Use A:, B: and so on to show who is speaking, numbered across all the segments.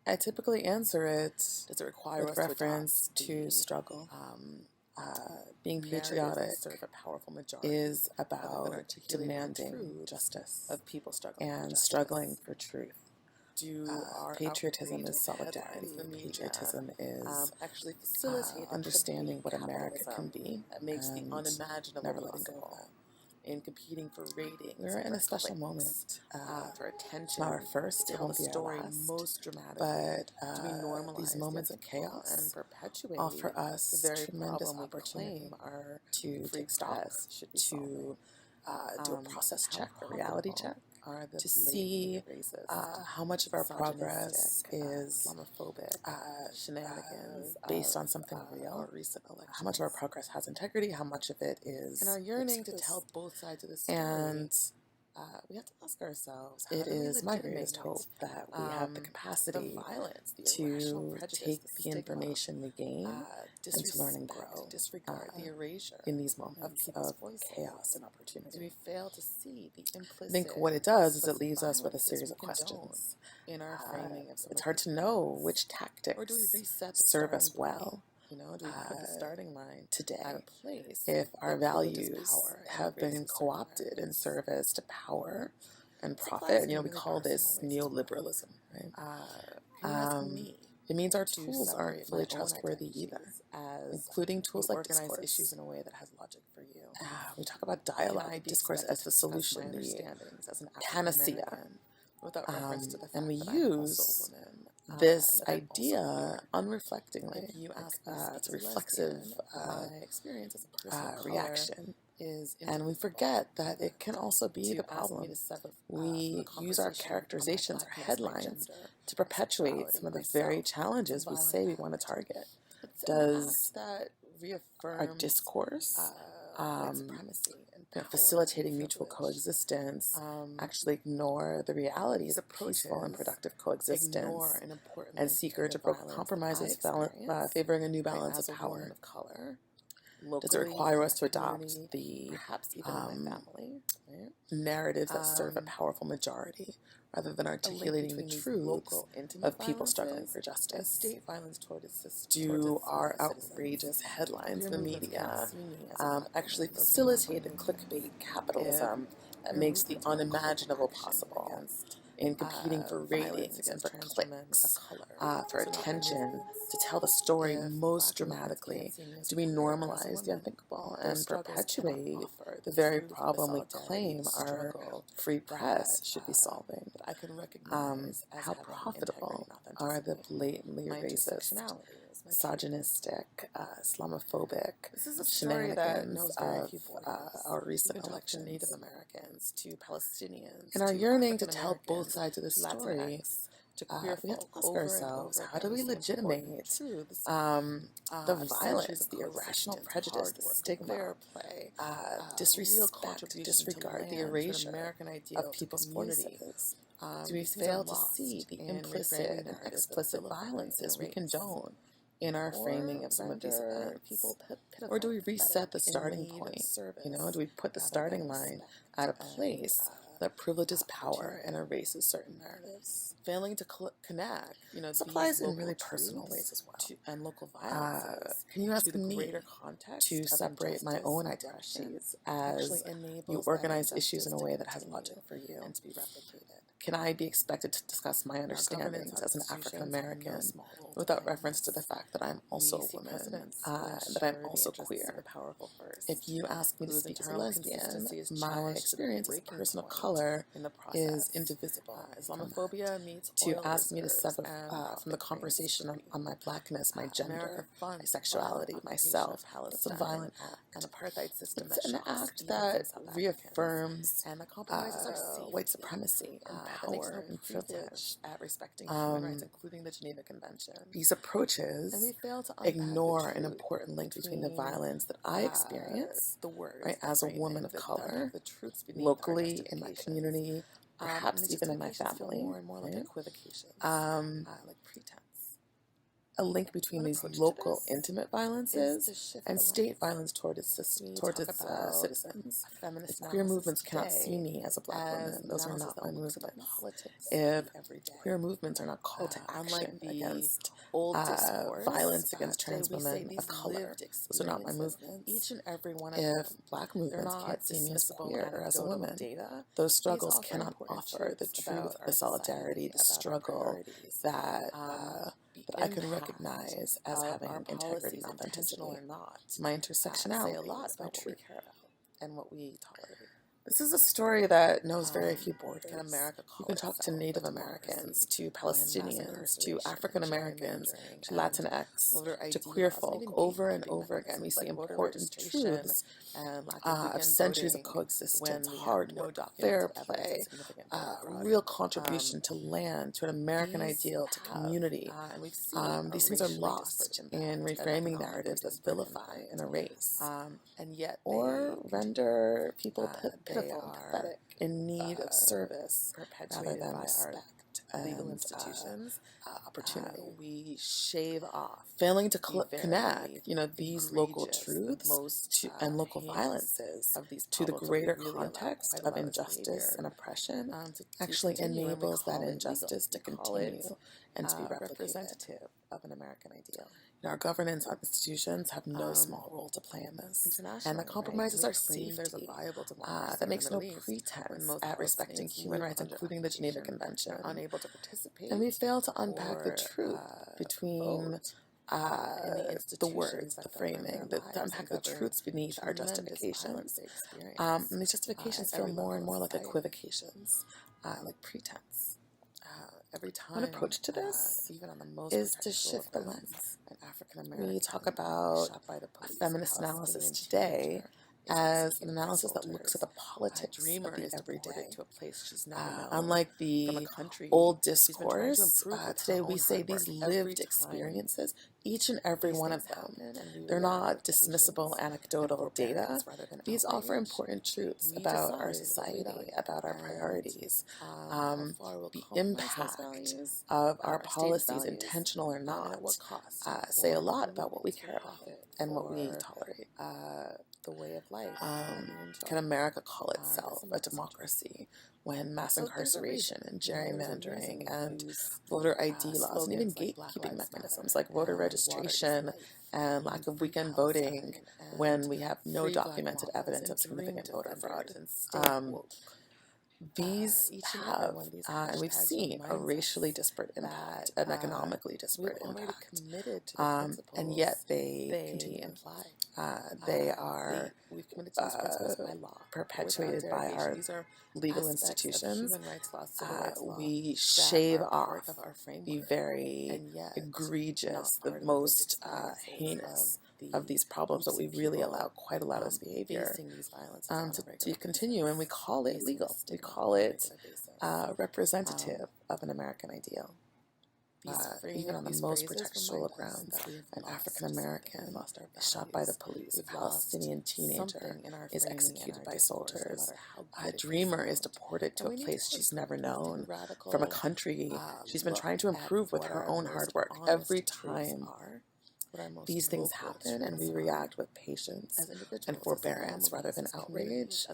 A: I typically answer it
B: Does it require
A: with
B: us
A: reference to struggle. Being patriotic
B: serve a powerful majority
A: is
B: rather than
A: about
B: articulating the
A: demanding
B: truths
A: justice
B: of people struggling for
A: and
B: justice?
A: struggling for truth.
B: Do our
A: Patriotism is
B: outrageous
A: solidarity.
B: headlines in the media
A: Patriotism is
B: actually facilitate the
A: understanding what
B: clickbait
A: America can
B: capitalism
A: be
B: that makes the
A: and
B: unimaginable
A: never letting go of
B: possible
A: that.
B: in competing for ratings?
A: We're in
B: for
A: a special
B: clicks,
A: moment.
B: for
A: It's
B: attention.
A: not our first,
B: To
A: it
B: tell the
A: won't be our
B: story
A: last.
B: most dramatically.
A: But
B: Do we normalize
A: these
B: the
A: moments of
B: unthinkable
A: chaos
B: and perpetuate
A: offer
B: the
A: us
B: very
A: tremendous
B: problem we
A: opportunity
B: claim our
A: to
B: free
A: take stock,
B: press should be solving?
A: to do a process
B: How
A: check, a reality
B: profitable
A: check,
B: are the
A: to
B: blatantly
A: see
B: racist,
A: how much of our progress
B: misogynistic,
A: is
B: Islamophobic shenanigans
A: based on
B: of
A: something real,
B: our recent elections?
A: how much of our progress has integrity, how much of it is
B: In our yearning to
A: lip
B: tell
A: service.
B: both sides of the story,
A: And
B: we have to ask ourselves, how
A: it
B: do we
A: is my
B: legitimate
A: greatest hope that we have the
B: the
A: capacity
B: violence, the irrational
A: to
B: prejudice,
A: take
B: the
A: the
B: stigma,
A: information we gain and to learn and
B: disrespect,
A: grow
B: disregard, the erasure
A: in these
B: of
A: moments
B: people's
A: of
B: voices?
A: chaos and
B: Do
A: opportunity.
B: we fail to see the
A: I
B: implicit,
A: think what it does is it
B: explicit
A: leaves us with a
B: violences
A: series
B: we
A: of
B: condone
A: questions.
B: in our framing of some
A: It's
B: of
A: hard
B: these
A: to know
B: events?
A: which
B: Or do we
A: tactics
B: reset the
A: serve
B: starting
A: us
B: point?
A: well
B: You know, do we put the starting line at
A: today
B: a place
A: if our
B: where privilege's
A: values
B: power
A: have been
B: erases certain
A: co-opted in
B: narratives?
A: service to power and
B: This
A: profit.
B: applies in
A: We
B: really
A: call this
B: personal ways as well.
A: neoliberalism, right?
B: Can you ask me
A: It means our
B: to
A: tools aren't
B: separate
A: fully
B: my own
A: trustworthy either,
B: identities as
A: including
B: you
A: tools like
B: organize
A: discourse.
B: issues in a way that has logic for you?
A: We talk about
B: Can I
A: dialogue,
B: be
A: discourse
B: expected
A: as
B: to
A: the
B: discuss my
A: solution, the
B: understandings as an African
A: panacea.
B: American without reference to the fact
A: And we
B: that I'm also a
A: use
B: woman,
A: this
B: that I'm also
A: idea
B: queer?
A: unreflectingly.
B: If you ask me to
A: It's a
B: speak as a
A: reflexive
B: lesbian, my experience as a person of color
A: reaction.
B: is
A: And we
B: indivisible.
A: forget that it can also be
B: To
A: the
B: ask me
A: problem.
B: to sever
A: We use our
B: conversation on my
A: characterizations, our
B: blackness, my
A: headlines,
B: gender,
A: to
B: my
A: perpetuate
B: sexuality,
A: some of the
B: myself.
A: very
B: It's a
A: challenges we
B: violent
A: say we want
B: act.
A: to target.
B: It's an
A: Does
B: act that
A: our
B: reaffirms
A: discourse,
B: white supremacy and power
A: facilitating
B: and
A: mutual
B: privilege.
A: coexistence, actually ignore the realities of peaceful and productive
B: Ignore
A: coexistence
B: an important
A: and
B: link
A: seek
B: between
A: to
B: the
A: broker
B: violence
A: compromises,
B: that I experience,
A: favoring a new
B: right,
A: balance
B: as
A: of
B: a woman
A: power?
B: of color,
A: Does it
B: locally,
A: require
B: in
A: us
B: my
A: to adopt
B: community,
A: the
B: perhaps even in my family, right?
A: narratives that serve a powerful majority rather than
B: A link
A: articulating the
B: between these
A: truths
B: local, intimate
A: of people struggling
B: violences
A: for
B: and
A: justice?
B: state violence toward its
A: Do our
B: citizens.
A: outrageous headlines in
B: Queer
A: the
B: movements
A: media
B: cannot see me as a black
A: actually
B: woman, those are not
A: facilitate the
B: women.
A: clickbait
B: If
A: capitalism that
B: your
A: makes the
B: movements are a call to
A: unimaginable
B: action
A: possible
B: against
A: in competing for
B: violence
A: ratings and
B: against
A: for
B: trans women of
A: clicks,
B: color,
A: for
B: those are not
A: attention,
B: women.
A: to tell the story
B: If
A: most
B: black movements
A: dramatically?
B: can't see me as
A: Do we
B: queer, as a
A: normalize the
B: woman,
A: unthinkable
B: their
A: and
B: struggles cannot
A: perpetuate
B: offer
A: the
B: the
A: very
B: truth, the
A: problem we
B: solidarity,
A: claim
B: the
A: our
B: struggle
A: free press
B: that
A: should be solving?
B: that I can recognize as
A: How
B: having
A: profitable
B: integrity and
A: are the
B: authenticity.
A: blatantly
B: My
A: racist,
B: intersectionality is my truth.
A: misogynistic, Islamophobic
B: This is a story that
A: shenanigans
B: knows very
A: of
B: few borders.
A: our
B: You
A: recent
B: can talk to Native
A: elections?
B: Americans, to Palestinians,
A: In our
B: to
A: yearning to
B: African
A: tell both
B: Americans,
A: sides of the
B: to
A: story,
B: Latinx, to queer
A: we have to
B: folk
A: ask
B: over and
A: ourselves,
B: over
A: how do
B: again,
A: we
B: the important
A: legitimate
B: truths
A: the
B: of centuries
A: violence,
B: of
A: the irrational
B: coexistence,
A: prejudice,
B: hard
A: the
B: work,
A: stigma,
B: fair play, real
A: disrespect,
B: contribution to
A: disregard, the
B: land, to an
A: erasure
B: American
A: of
B: ideal, to
A: people's
B: community.
A: voices? Do we
B: These things are
A: fail to
B: lost
A: see the
B: in
A: implicit
B: reframing
A: and
B: narratives that
A: explicit
B: vilify and
A: violences we
B: erase,
A: condone in our framing
B: or
A: of some of these
B: render
A: events?
B: people
A: Or do we
B: pitiful,
A: reset the
B: pathetic, in
A: starting
B: need of
A: point?
B: service,
A: Do we put the
B: rather
A: starting
B: than
A: line
B: respect
A: at a
B: and
A: place that privileges power and
B: opportunity?
A: erases certain narratives?
B: Failing to connect,
A: This
B: these
A: applies in
B: local
A: really personal ways
B: truths
A: as well.
B: and local violences
A: Can you
B: to
A: ask
B: the
A: me
B: greater context
A: to
B: of
A: separate my
B: injustice
A: own
B: and oppression
A: identities
B: actually
A: as you
B: enables that
A: organize issues
B: injustice
A: in a
B: to
A: way that has
B: continue
A: logic for you?
B: and to be replicated.
A: Can I be expected to discuss my
B: In our governance,
A: understandings
B: our
A: as an African
B: institutions have no
A: American
B: small role to
A: without
B: play in
A: reference to the
B: this.
A: fact that I'm
B: We
A: also a
B: see
A: woman
B: precedents who
A: and that I'm
B: ensure the
A: also
B: interests of
A: queer?
B: the powerful first,
A: If you ask me to
B: whose
A: speak as a
B: internal
A: lesbian,
B: consistency is
A: my
B: challenged to the
A: experience as a
B: breaking
A: person of
B: point
A: color
B: in the
A: is
B: process.
A: indivisible from that.
B: Islamophobia meets
A: To
B: oil
A: ask me to
B: reserves
A: sever
B: and
A: from the
B: profit
A: conversation
B: reigns
A: on my blackness, my
B: supreme. America
A: gender, my
B: funds the violent
A: sexuality,
B: occupation
A: myself,
B: of
A: that's a
B: Palestine,
A: violent
B: an
A: act.
B: apartheid system
A: It's
B: that
A: an
B: shocks
A: act
B: Steves
A: that
B: and South Africans,
A: reaffirms
B: and that compromises our safety,
A: white supremacy and
B: that makes no
A: power and
B: privilege
A: privilege.
B: at respecting human rights, including the Geneva Convention.
A: These
B: And
A: approaches
B: we fail to unpack
A: ignore
B: the
A: an
B: truth
A: important link between the
B: between
A: violence that I experience,
B: the words
A: right,
B: that
A: as a
B: frame
A: woman
B: it,
A: of
B: that
A: color,
B: unpack the truths beneath our
A: locally in my
B: justifications.
A: community,
B: And
A: perhaps
B: these
A: even in my
B: justifications feel
A: family,
B: more and more like
A: right?
B: equivocations, like pretense.
A: a link between
B: One
A: these
B: approach to
A: local
B: this
A: intimate
B: is to
A: violences
B: shift
A: and
B: the
A: state
B: lens.
A: violence toward its
B: When you
A: towards
B: talk
A: its
B: about
A: citizens.
B: feminist
A: If queer
B: analysis
A: movements cannot see
B: today
A: me as a black
B: as
A: woman, those are
B: analysis
A: not
B: that
A: my
B: looks at the
A: movements.
B: politics
A: If
B: of the everyday.
A: queer movements are not called to
B: Unlike
A: action
B: the
A: against
B: old discourse,
A: violence against
B: today
A: trans
B: we say
A: women
B: these
A: of color,
B: lived
A: those are not my
B: experiences,
A: movements.
B: each and every one of
A: If
B: them,
A: black
B: they're
A: movements
B: not
A: can't see me as
B: dismissible
A: queer or as a
B: anecdotal
A: woman,
B: data.
A: those
B: These
A: struggles
B: offer
A: cannot
B: important
A: offer the
B: truths about
A: truth,
B: our
A: the solidarity,
B: society,
A: the
B: about our
A: struggle
B: priorities,
A: that
B: the
A: that I can
B: impact
A: recognize as
B: of
A: having
B: our
A: integrity
B: policies,
A: and
B: intentional
A: authenticity.
B: or not,
A: My
B: say a
A: intersectionality
B: lot
A: is my
B: about what we
A: truth.
B: care about and what we tolerate.
A: This is a story that knows very few borders.
B: Can America
A: You
B: call
A: can talk to
B: itself a
A: Native
B: democracy
A: Americans, to
B: when
A: Palestinians, to
B: mass
A: African Americans,
B: incarceration
A: to
B: and
A: Latinx,
B: voter
A: to
B: ID
A: queer
B: laws,
A: folk.
B: even
A: Over and
B: gatekeeping
A: over again, we
B: mechanisms
A: see
B: like voter
A: important
B: registration
A: truths
B: and lack of
A: of
B: weekend
A: centuries of
B: voting
A: coexistence,
B: when we
A: hard
B: have no
A: work, fair
B: documented evidence
A: play,
B: of significant voter fraud.
A: real contribution to land, to an American
B: These
A: ideal, to
B: have,
A: community.
B: and we've seen
A: These
B: a
A: things are
B: racially
A: lost
B: disparate
A: in
B: impact of
A: reframing
B: economic
A: narratives that
B: racism and
A: vilify and erase,
B: and yet
A: or
B: they
A: render people
B: they
A: pitiful and
B: are
A: pathetic, in need of service rather
B: perpetuated
A: than
B: by our
A: respect
B: legal
A: and
B: institutions.
A: opportunity.
B: We shave off
A: Failing to
B: the very
A: connect, these local
B: egregious,
A: truths
B: most
A: and local
B: heinous
A: violences
B: of these
A: to the
B: problems that we
A: greater
B: really allow
A: context
B: quite a
A: of
B: lot of
A: injustice
B: behavior,
A: and oppression
B: to
A: actually
B: continue, and we
A: enables that
B: call it legal.
A: injustice to
B: We call it
A: continue and to be replicated.
B: representative of an American ideal.
A: Our governance institutions have no small role to play in this, and
B: Internationally,
A: the compromises
B: right?
A: are safety.
B: There's a viable democracy
A: That makes
B: in the
A: no
B: Middle East,
A: pretense
B: when most
A: at respecting
B: Palestinians
A: human
B: live
A: rights,
B: under
A: including the Geneva
B: occupation,
A: Convention.
B: are unable to participate,
A: And we fail to unpack the
B: or,
A: truth between
B: vote in the
A: the
B: institutions
A: words,
B: that
A: the
B: govern
A: framing,
B: their
A: to
B: lives
A: unpack
B: and
A: the
B: govern
A: truths beneath our
B: tremendous
A: justifications.
B: violence they experience
A: And these justifications
B: at
A: feel
B: every
A: more and
B: level
A: more
B: of
A: like
B: society.
A: equivocations, like pretense.
B: Every time,
A: One approach to this
B: even on the most
A: is to
B: pretextual
A: shift the
B: grounds,
A: lens.
B: an African American
A: We talk about
B: shot by the
A: a
B: police,
A: feminist
B: Palestinian
A: analysis today
B: teenager is
A: as an
B: executed by
A: analysis that looks at the
B: soldiers.
A: politics
B: Dreamer
A: of the
B: is
A: everyday.
B: deported to a place she's never known.
A: Unlike
B: From
A: the
B: a country
A: old
B: she's been trying to
A: discourse,
B: improve with
A: today
B: her
A: we
B: own
A: say
B: hard
A: these
B: work. Every
A: lived
B: time
A: experiences, each and every
B: these
A: one of
B: things
A: them,
B: happen and we
A: they're
B: react
A: not
B: with
A: dismissible
B: patience and
A: anecdotal data.
B: forbearance rather than
A: These offer
B: outrage.
A: important truths
B: We
A: about our
B: decide what we
A: society,
B: value
A: about our
B: and,
A: priorities,
B: how far we'll
A: the
B: compromise those
A: impact
B: values,
A: of our
B: stated
A: policies,
B: values,
A: intentional or
B: and
A: not,
B: at what cost,
A: say a
B: for
A: lot about what we
B: convenience,
A: care
B: for
A: about
B: profit,
A: and what we
B: for,
A: tolerate.
B: the way of life that we enjoy.
A: Can America call itself
B: Some
A: a
B: of us enjoy.
A: democracy when mass
B: So there's a
A: incarceration and
B: reason. There's a reason
A: gerrymandering
B: we
A: and
B: use,
A: voter ID laws and even
B: slogans like Black
A: gatekeeping
B: Lives
A: mechanisms
B: Matter
A: like voter
B: and water is
A: registration
B: life
A: and lack of
B: free
A: weekend
B: Palestine
A: voting
B: and
A: when we have no
B: free Black
A: documented
B: mamas
A: evidence
B: and
A: of significant
B: dream
A: voter fraud?
B: defenders and stay woke.
A: These
B: Each and every
A: have,
B: one of these
A: and we've
B: hashtags
A: seen a
B: reminds
A: racially
B: us
A: disparate impact,
B: that
A: an economically disparate
B: we've already
A: impact,
B: committed to the principles
A: and yet they continue.
B: imply.
A: They are
B: We've committed to these principles by law,
A: perpetuated
B: without
A: by our
B: derogation. These are
A: legal
B: aspects of
A: institutions.
B: human rights law, civil rights law,
A: We
B: that
A: shave
B: are
A: off
B: part of our
A: the
B: framework,
A: very
B: and yet
A: egregious,
B: not
A: the
B: part of the lived
A: most
B: experiences
A: heinous
B: of
A: of these problems that
B: groups
A: we
B: of
A: really
B: people,
A: allow quite a lot of this behavior
B: facing these violences on a
A: to
B: regular
A: continue, and we
B: basis,
A: call it
B: facing
A: legal.
B: the
A: We
B: stigma
A: call
B: on a
A: it
B: regular basis.
A: representative of an American ideal. Even on the most pretextual of grounds, an African American is shot by the police, a Palestinian teenager is executed by soldiers, a dreamer is deported to a place she's never known, from a country she's been trying to improve with her own hard work. Every time these things happen and we react with patience and forbearance rather than outrage,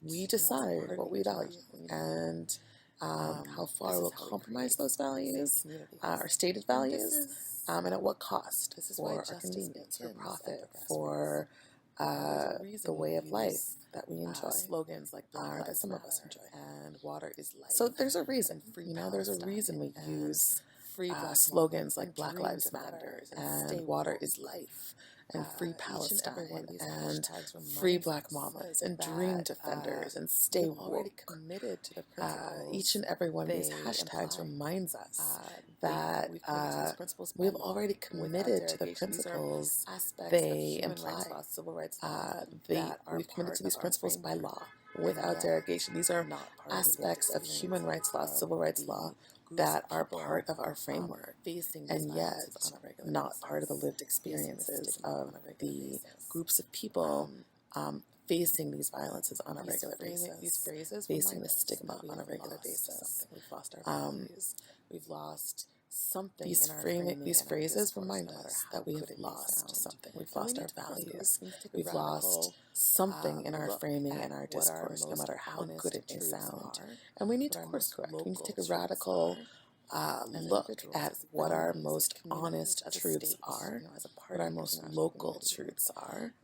A: we decide what we value and how far we'll compromise those values, our stated values, and at what cost for our convenience, for profit, for the way of life that we enjoy,
B: slogans like
A: that some of us enjoy.
B: And water is life.
A: So there's a reason, there's a reason we use slogans like Black Lives Matter and water is life and free Palestine and free Black mamas and dream defenders and stay woke. Each and every one of these hashtags reminds us that we've already committed to the principles they imply. We've committed to these principles by law without derogation. These are aspects of human rights law, civil rights law, that are part of our framework, and yet not part of the lived experiences of the groups of people facing these violences on a regular basis, facing the stigma on a regular basis.
B: We've lost our values. We've lost
A: These phrases remind us that we have lost something. We've lost our values. We've lost something in our framing and our discourse, no matter how good it may sound. And we need to course correct. We need to take a radical look at what our most honest truths are, what our most local truths are,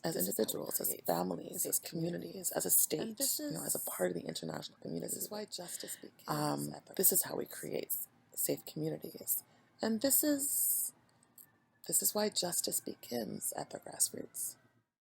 A: as individuals, as families, as communities, as a state, as a part of the international community.
B: This is why justice begins.
A: This is how we create safe communities, and this is why justice begins at the grassroots.